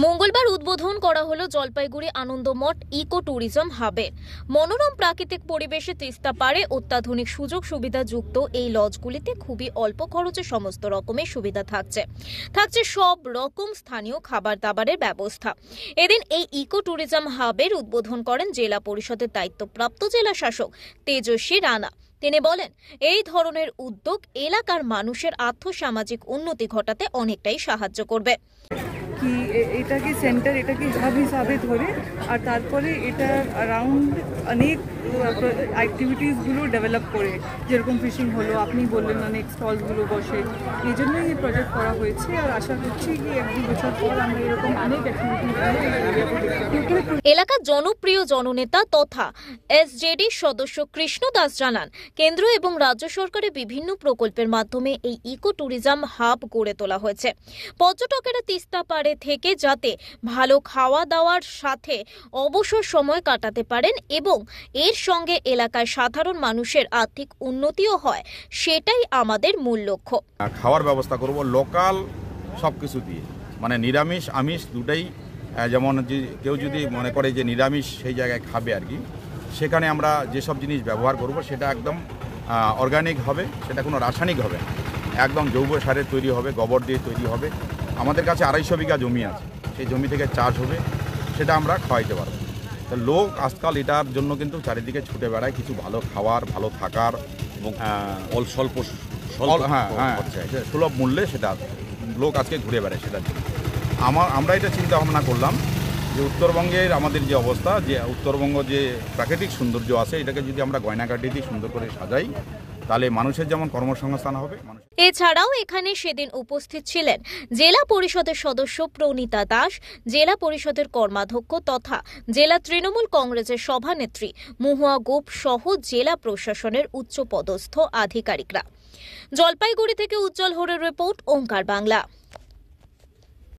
মঙ্গলবার উদ্বোধন করা হলো জলপাইগুড়ি আনন্দমঠ ইকো ট্যুরিজম হাবের। মনোরম প্রাকৃতিক পরিবেশে তিস্তা পাড়ে অত্যাধুনিক সুযোগ সুবিধা যুক্ত এই লজগুলিতে খুবই অল্প খরচে সমস্ত রকমের সুবিধা থাকছে সব রকম স্থানীয় খাবার দাবারের ব্যবস্থা। এদিন এই ইকো ট্যুরিজম হাবের উদ্বোধন করেন জেলা পরিষদের দায়িত্বপ্রাপ্ত জেলা শাসক তেজস্বী রানা। তিনি বলেন, এই ধরনের উদ্যোগ এলাকার মানুষের আর্থসামাজিক উন্নতি ঘটাতে অনেকটাই সাহায্য করবে। কি এটাকে সেন্টার, এটাকে হাব হিসাবে ধরে আর তারপরে এটার অ্যারাউন্ড অনেক অ্যাক্টিভিটিসগুলো ডেভেলপ করে, যেরকম ফিশিং হলো, আপনি বললেন অনেক স্টলসগুলো বসে, এই জন্যই এই প্রজেক্ট করা হয়েছে। আর আশা করছি কি 1-2 বছর পর আমরা এরকম অনেক অ্যাক্টিভিটিস। এলাকার জনপ্রিয় জননেতা তথা এসজেডি সদস্য কৃষ্ণ দাস জানান, কেন্দ্র এবং রাজ্য সরকারের বিভিন্ন প্রকল্পের মাধ্যমে এই ইকো ট্যুরিজম হাব গড়ে তোলা হয়েছে। পর্যটকেরা তিস্তা পাড়ে থেকে যাতে ভালো খাওয়া দাওয়ার সাথে অবসর সময় কাটাতে পারেন এবং এর সঙ্গে এলাকায় সাধারণ মানুষের আর্থিক উন্নতিও হয়, সেটাই আমাদের মূল লক্ষ্য। খাওয়ার ব্যবস্থা করব লোকাল সবকিছু দিয়ে, মানে নিরামিষ আমিষ দুটাই। যেমন কেউ যদি মনে করে যে নিরামিষ সেই জায়গায় খাবে আর কি, সেখানে আমরা যেসব জিনিস ব্যবহার করব সেটা একদম অর্গানিক হবে, সেটা কোনো রাসায়নিক হবে না, একদম জৈব সারের তৈরি হবে, গোবর দিয়ে তৈরি হবে। আমাদের কাছে 250 বিঘা জমি আছে, সেই জমি থেকে চাষ হবে, সেটা আমরা খাওয়াইতে পারবো। তো লোক আজকাল এটার জন্য কিন্তু চারিদিকে ছুটে বেড়ায়, কিছু ভালো খাওয়ার, ভালো থাকার এবং স্বল্প সুলভ মূল্যে সেটা লোক আজকে ঘুরে বেড়ায়। সেটার জন্য আমরা এটা চিন্তা ভাবনা করলাম যে উত্তরবঙ্গের আমাদের যে অবস্থা, যে উত্তরবঙ্গ যে প্রাকৃতিক সৌন্দর্য আছে, এটাকে যদি আমরা গয়নাকাটি দিয়ে সুন্দর করে সাজাই, তাহলে মানুষের যেমন কর্মসংস্থান হবে। এছাড়াও এখানে সেদিন উপস্থিত ছিলেন জেলা পরিষদের সদস্য প্রণীতা দাস, জেলা পরিষদের কর্মাধ্যক্ষ তথা জেলা তৃণমূল কংগ্রেসের সভানেত্রী মহুয়া গোপ সহ জেলা প্রশাসনের উচ্চপদস্থ আধিকারিকরা। জলপাইগুড়ি থেকে উজ্জ্বল হরের রিপোর্ট, ওঙ্কার বাংলা।